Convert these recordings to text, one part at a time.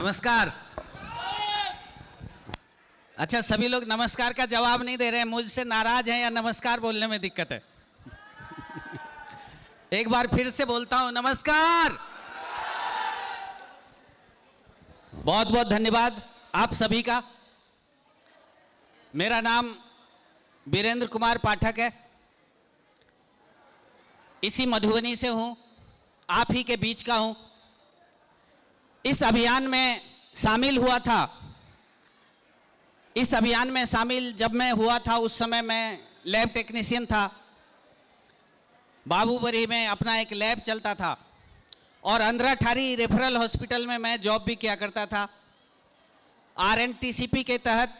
नमस्कार। अच्छा, सभी लोग नमस्कार का जवाब नहीं दे रहे हैं, मुझसे नाराज हैं या नमस्कार बोलने में दिक्कत है? एक बार फिर से बोलता हूं, नमस्कार। बहुत बहुत धन्यवाद आप सभी का। मेरा नाम वीरेंद्र कुमार पाठक है, इसी मधुबनी से हूं, आप ही के बीच का हूं। इस अभियान में शामिल हुआ था। इस अभियान में शामिल जब मैं हुआ था उस समय मैं लैब टेक्नीशियन था। बाबूबरी में अपना एक लैब चलता था और अंधराठारी रेफरल हॉस्पिटल में मैं जॉब भी किया करता था। RNTCP के तहत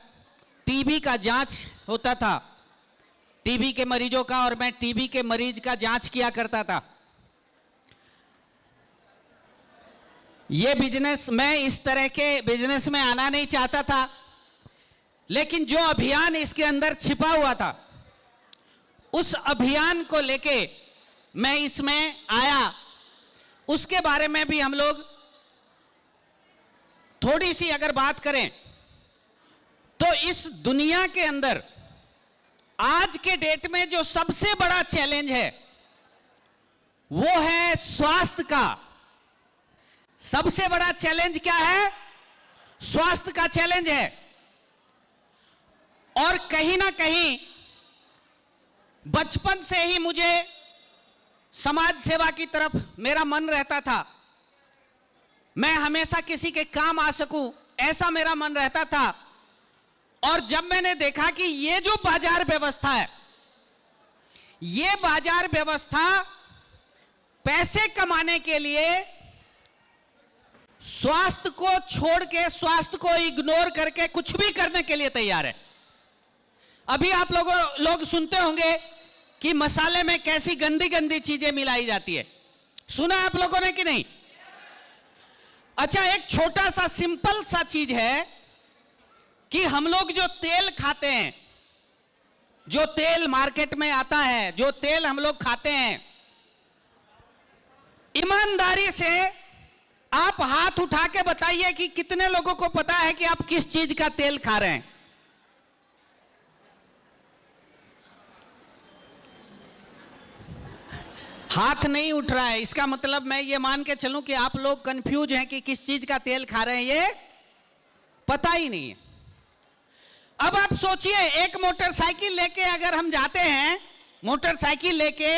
टीबी का जांच होता था, टीबी के मरीजों का, और मैं टीबी के मरीज का जांच किया करता था। ये बिजनेस, मैं इस तरह के बिजनेस में आना नहीं चाहता था, लेकिन जो अभियान इसके अंदर छिपा हुआ था उस अभियान को लेके मैं इसमें आया। उसके बारे में भी हम लोग थोड़ी सी अगर बात करें तो इस दुनिया के अंदर आज के डेट में जो सबसे बड़ा चैलेंज है वो है स्वास्थ्य का। सबसे बड़ा चैलेंज क्या है? स्वास्थ्य का चैलेंज है। और कहीं ना कहीं बचपन से ही मुझे समाज सेवा की तरफ मेरा मन रहता था। मैं हमेशा किसी के काम आ सकूं, ऐसा मेरा मन रहता था। और जब मैंने देखा कि ये जो बाजार व्यवस्था है, ये बाजार व्यवस्था पैसे कमाने के लिए स्वास्थ्य को छोड़ के, स्वास्थ्य को इग्नोर करके कुछ भी करने के लिए तैयार है। अभी आप लोग सुनते होंगे कि मसाले में कैसी गंदी गंदी चीजें मिलाई जाती है। सुना आप लोगों ने कि नहीं? अच्छा, एक छोटा सा सिंपल सा चीज है कि हम लोग जो तेल खाते हैं, जो तेल मार्केट में आता है, जो तेल हम लोग खाते हैं, ईमानदारी से आप हाथ उठा के बताइए कि कितने लोगों को पता है कि आप किस चीज का तेल खा रहे हैं? हाथ नहीं उठ रहा है, इसका मतलब मैं ये मान के चलूं कि आप लोग कंफ्यूज हैं कि किस चीज का तेल खा रहे हैं, ये पता ही नहीं है। अब आप सोचिए, एक मोटरसाइकिल लेके अगर हम जाते हैं, मोटरसाइकिल लेके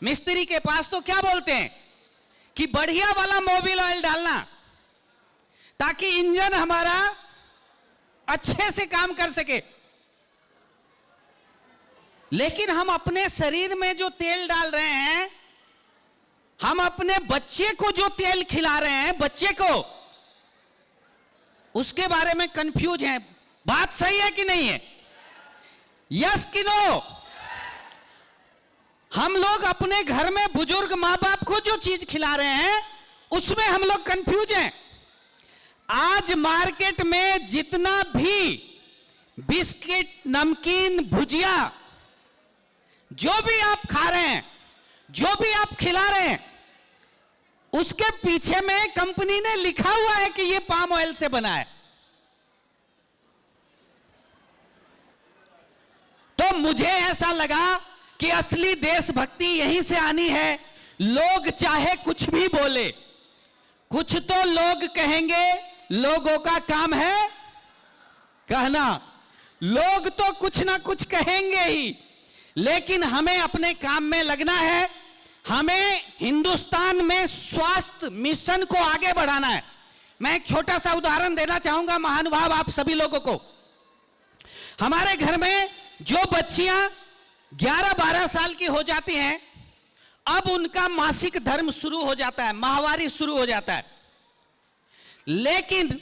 मिस्त्री के पास, तो क्या बोलते हैं कि बढ़िया वाला मोबिल ऑयल डालना ताकि इंजन हमारा अच्छे से काम कर सके। लेकिन हम अपने शरीर में जो तेल डाल रहे हैं, हम अपने बच्चे को जो तेल खिला रहे हैं, बच्चे को, उसके बारे में कंफ्यूज हैं। बात सही है कि नहीं है? यस कि नो? हम लोग अपने घर में बुजुर्ग मां बाप को जो चीज खिला रहे हैं उसमें हम लोग कंफ्यूज हैं। आज मार्केट में जितना भी बिस्किट, नमकीन, भुजिया, जो भी आप खा रहे हैं, जो भी आप खिला रहे हैं, उसके पीछे में कंपनी ने लिखा हुआ है कि ये पाम ऑयल से बना है। तो मुझे ऐसा लगा कि असली देशभक्ति यहीं से आनी है। लोग चाहे कुछ भी बोले, कुछ तो लोग कहेंगे, लोगों का काम है कहना। लोग तो कुछ ना कुछ कहेंगे ही, लेकिन हमें अपने काम में लगना है। हमें हिंदुस्तान में स्वास्थ्य मिशन को आगे बढ़ाना है। मैं एक छोटा सा उदाहरण देना चाहूंगा महानुभाव आप सभी लोगों को। हमारे घर में जो बच्चियां 11-12 साल की हो जाती हैं, अब उनका मासिक धर्म शुरू हो जाता है, माहवारी शुरू हो जाता है। लेकिन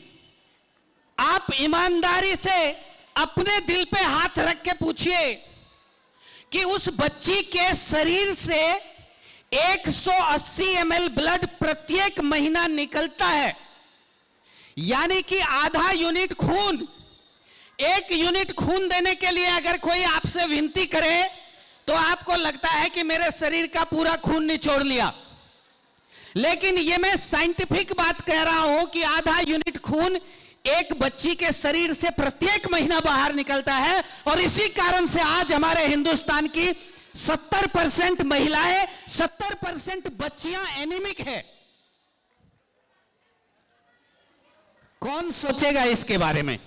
आप ईमानदारी से अपने दिल पे हाथ रख के पूछिए कि उस बच्ची के शरीर से 180 ml ब्लड प्रत्येक महीना निकलता है, यानी कि आधा यूनिट खून। 1 यूनिट खून देने के लिए अगर कोई आपसे विनती करे तो आपको लगता है कि मेरे शरीर का पूरा खून निचोड़ लिया। लेकिन ये मैं साइंटिफिक बात कह रहा हूं कि आधा यूनिट खून एक बच्ची के शरीर से प्रत्येक महीना बाहर निकलता है, और इसी कारण से आज हमारे हिंदुस्तान की 70% महिलाएं, 70% बच्चियां एनीमिक है। कौन सोचेगा इसके बारे में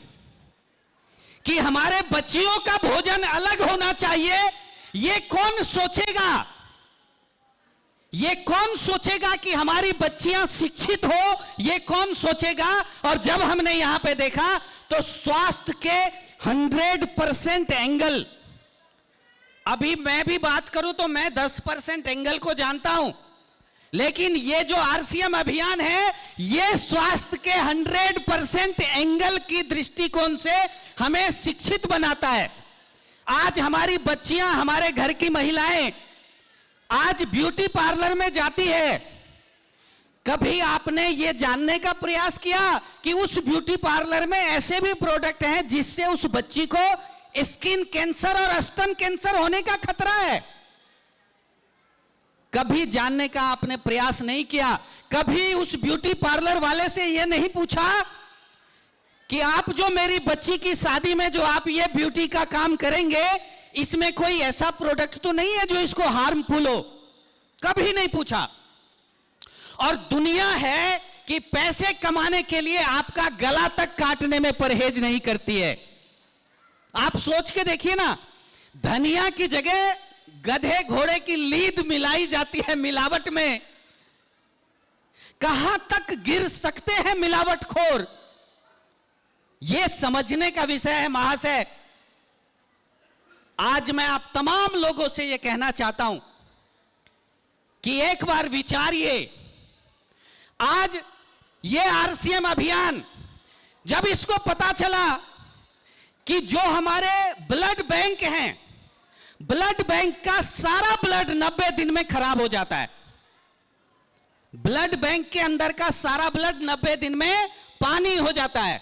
कि हमारे बच्चियों का भोजन अलग होना चाहिए? ये कौन सोचेगा? ये कौन सोचेगा कि हमारी बच्चियां शिक्षित हो? ये कौन सोचेगा? और जब हमने यहां पे देखा तो स्वास्थ्य के 100% एंगल, अभी मैं भी बात करूं तो मैं 10% एंगल को जानता हूं, लेकिन ये जो आरसीएम अभियान है ये स्वास्थ्य के 100% एंगल की दृष्टिकोण से हमें शिक्षित बनाता है। आज हमारी बच्चियां, हमारे घर की महिलाएं आज ब्यूटी पार्लर में जाती है। कभी आपने ये जानने का प्रयास किया कि उस ब्यूटी पार्लर में ऐसे भी प्रोडक्ट हैं जिससे उस बच्ची को स्किन कैंसर और स्तन कैंसर होने का खतरा है? कभी जानने का आपने प्रयास नहीं किया? कभी उस ब्यूटी पार्लर वाले से यह नहीं पूछा कि आप जो मेरी बच्ची की शादी में जो आप ये ब्यूटी का काम करेंगे, इसमें कोई ऐसा प्रोडक्ट तो नहीं है जो इसको हार्मफुल हो? कभी नहीं पूछा। और दुनिया है कि पैसे कमाने के लिए आपका गला तक काटने में परहेज नहीं करती है। आप सोच के देखिए ना, धनिया की जगह गधे घोड़े की लीद मिलाई जाती है मिलावट में। कहां तक गिर सकते हैं मिलावटखोर? यह समझने का विषय है महाशय। आज मैं आप तमाम लोगों से यह कहना चाहता हूं कि एक बार विचारिए। आज ये आरसीएम अभियान, जब इसको पता चला कि जो हमारे ब्लड बैंक हैं, ब्लड बैंक का सारा ब्लड 90 दिन में खराब हो जाता है। ब्लड बैंक के अंदर का सारा ब्लड 90 दिन में पानी हो जाता है,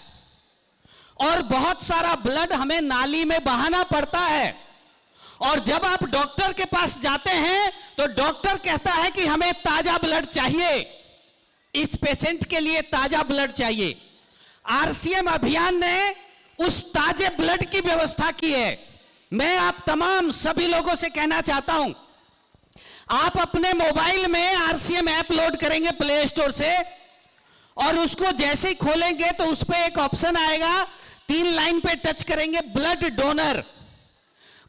और बहुत सारा ब्लड हमें नाली में बहाना पड़ता है। और जब आप डॉक्टर के पास जाते हैं तो डॉक्टर कहता है कि हमें ताजा ब्लड चाहिए, इस पेशेंट के लिए ताजा ब्लड चाहिए। आरसीएम अभियान ने उस ताजे ब्लड की व्यवस्था की है। मैं आप तमाम सभी लोगों से कहना चाहता हूं, आप अपने मोबाइल में आरसीएम ऐप लोड करेंगे प्ले स्टोर से, और उसको जैसे ही खोलेंगे तो उस पर एक ऑप्शन आएगा, 3 लाइन पे टच करेंगे, ब्लड डोनर।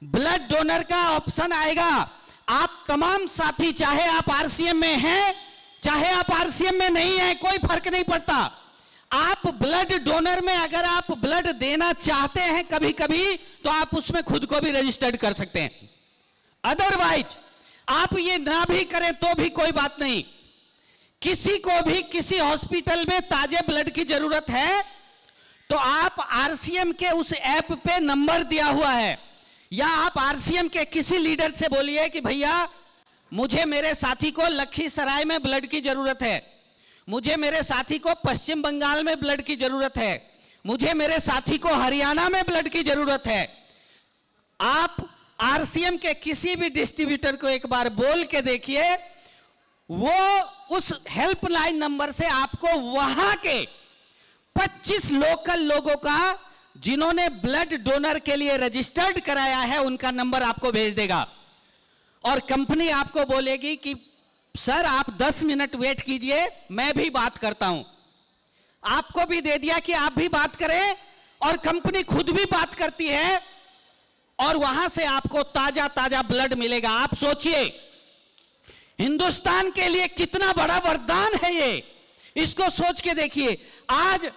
ब्लड डोनर का ऑप्शन आएगा। आप तमाम साथी, चाहे आप आरसीएम में हैं चाहे आप आरसीएम में नहीं हैं, कोई फर्क नहीं पड़ता, आप ब्लड डोनर में अगर आप ब्लड देना चाहते हैं कभी कभी, तो आप उसमें खुद को भी रजिस्टर्ड कर सकते हैं। अदरवाइज आप ये ना भी करें तो भी कोई बात नहीं। किसी को भी किसी हॉस्पिटल में ताजे ब्लड की जरूरत है तो आप आरसीएम के उस ऐप पे नंबर दिया हुआ है, या आप आरसीएम के किसी लीडर से बोलिए कि भैया मुझे मेरे साथी को लखीसराय में ब्लड की जरूरत है, मुझे मेरे साथी को पश्चिम बंगाल में ब्लड की जरूरत है, मुझे मेरे साथी को हरियाणा में ब्लड की जरूरत है। आप आरसीएम के किसी भी डिस्ट्रीब्यूटर को एक बार बोल के देखिए, वो उस हेल्पलाइन नंबर से आपको वहां के 25 लोकल लोगों का, जिन्होंने ब्लड डोनर के लिए रजिस्टर्ड कराया है, उनका नंबर आपको भेज देगा। और कंपनी आपको बोलेगी कि सर आप 10 मिनट वेट कीजिए, मैं भी बात करता हूं। आपको भी दे दिया कि आप भी बात करें, और कंपनी खुद भी बात करती है, और वहां से आपको ताजा ताजा ब्लड मिलेगा। आप सोचिए हिंदुस्तान के लिए कितना बड़ा वरदान है ये, इसको सोच के देखिए। आज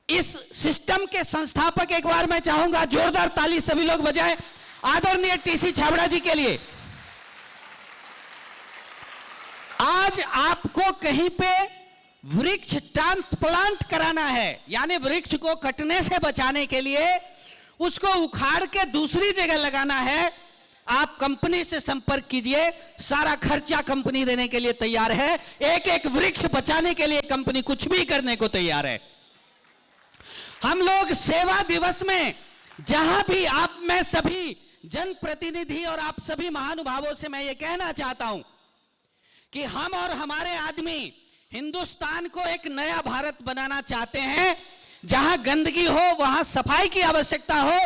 इस सिस्टम के संस्थापक, एक बार मैं चाहूंगा जोरदार ताली सभी लोग बजाएं आदरणीय टीसी छाबड़ा जी के लिए। आज आपको कहीं पे वृक्ष ट्रांसप्लांट कराना है, यानी वृक्ष को कटने से बचाने के लिए उसको उखाड़ के दूसरी जगह लगाना है। आप कंपनी से संपर्क कीजिए, सारा खर्चा कंपनी देने के लिए तैयार है। एक एक वृक्ष बचाने के लिए कंपनी कुछ भी करने को तैयार है। हम लोग सेवा दिवस में जहां भी आप, मैं सभी जनप्रतिनिधि और आप सभी महानुभावों से मैं ये कहना चाहता हूं कि हम और हमारे आदमी हिंदुस्तान को एक नया भारत बनाना चाहते हैं, जहां गंदगी हो वहां सफाई की आवश्यकता हो।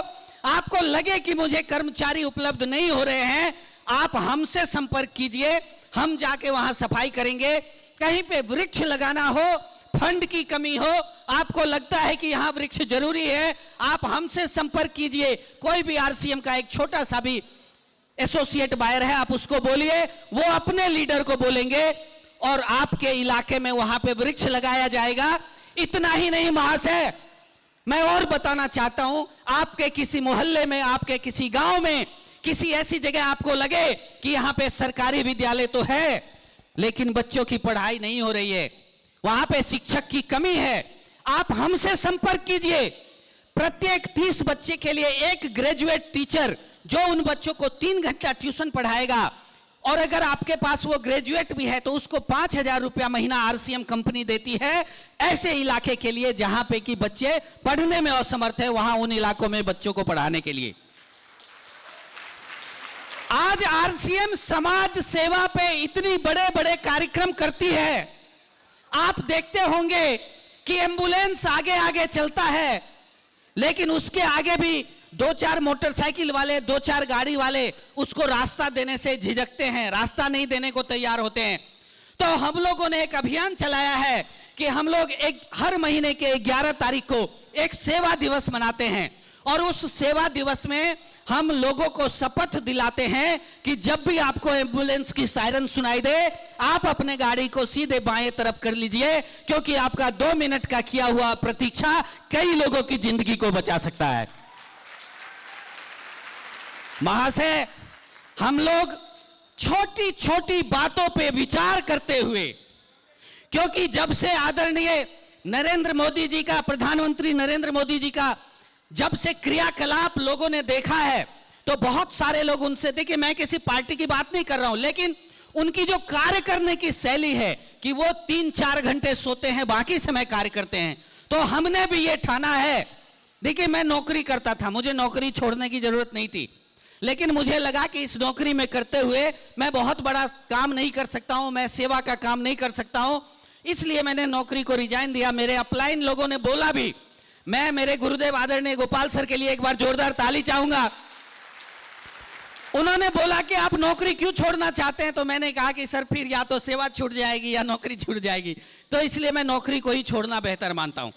आपको लगे कि मुझे कर्मचारी उपलब्ध नहीं हो रहे हैं, आप हमसे संपर्क कीजिए, हम जाके वहां सफाई करेंगे। कहीं पे वृक्ष लगाना हो, फंड की कमी हो, आपको लगता है कि यहां वृक्ष जरूरी है, आप हमसे संपर्क कीजिए। कोई भी आरसीएम का एक छोटा सा भी एसोसिएट बायर है, आप उसको बोलिए, वो अपने लीडर को बोलेंगे और आपके इलाके में वहां पे वृक्ष लगाया जाएगा। इतना ही नहीं महाशय, मैं और बताना चाहता हूं, आपके किसी मोहल्ले में, आपके किसी गांव में, किसी ऐसी जगह आपको लगे कि यहां पे सरकारी विद्यालय तो है लेकिन बच्चों की पढ़ाई नहीं हो रही है, वहां पे शिक्षक की कमी है, आप हमसे संपर्क कीजिए। प्रत्येक 30 बच्चे के लिए एक ग्रेजुएट टीचर जो उन बच्चों को 3 घंटा ट्यूशन पढ़ाएगा, और अगर आपके पास वो ग्रेजुएट भी है तो उसको 5,000 रुपया महीना आरसीएम कंपनी देती है, ऐसे इलाके के लिए जहां पे कि बच्चे पढ़ने में असमर्थ है, वहां उन इलाकों में बच्चों को पढ़ाने के लिए। आज आरसीएम समाज सेवा पे इतनी बड़े बड़े कार्यक्रम करती है। आप देखते होंगे कि एम्बुलेंस आगे आगे चलता है, लेकिन उसके आगे भी 2-4 मोटरसाइकिल वाले, 2-4 गाड़ी वाले उसको रास्ता देने से झिझकते हैं, रास्ता नहीं देने को तैयार होते हैं। तो हम लोगों ने एक अभियान चलाया है कि हम लोग हर महीने के 11 तारीख को एक सेवा दिवस मनाते हैं, और उस सेवा दिवस में हम लोगों को शपथ दिलाते हैं कि जब भी आपको एम्बुलेंस की सायरन सुनाई दे, आप अपने गाड़ी को सीधे बाएं तरफ कर लीजिए, क्योंकि आपका 2 मिनट का किया हुआ प्रतीक्षा कई लोगों की जिंदगी को बचा सकता है। महाशय, हम लोग छोटी छोटी बातों पे विचार करते हुए, क्योंकि जब से आदरणीय नरेंद्र मोदी जी का, प्रधानमंत्री नरेंद्र मोदी जी का जब से क्रियाकलाप लोगों ने देखा है, तो बहुत सारे लोग उनसे, देखिए मैं किसी पार्टी की बात नहीं कर रहा हूं, लेकिन उनकी जो कार्य करने की शैली है कि वो 3-4 घंटे सोते हैं, बाकी समय कार्य करते हैं। तो हमने भी ये ठाना है, देखिए मैं नौकरी करता था, मुझे नौकरी छोड़ने की जरूरत नहीं थी, लेकिन मुझे लगा कि इस नौकरी में करते हुए मैं बहुत बड़ा काम नहीं कर सकता हूं, मैं सेवा का काम नहीं कर सकता हूं, इसलिए मैंने नौकरी को रिजाइन दिया। मेरे अपलाइन लोगों ने बोला भी, मैं मेरे गुरुदेव आदरणीय गोपाल सर के लिए एक बार जोरदार ताली चाहूंगा। उन्होंने बोला कि आप नौकरी क्यों छोड़ना चाहते हैं, तो मैंने कहा कि सर फिर या तो सेवा छूट जाएगी या नौकरी छूट जाएगी, तो इसलिए मैं नौकरी को ही छोड़ना बेहतर मानता हूं।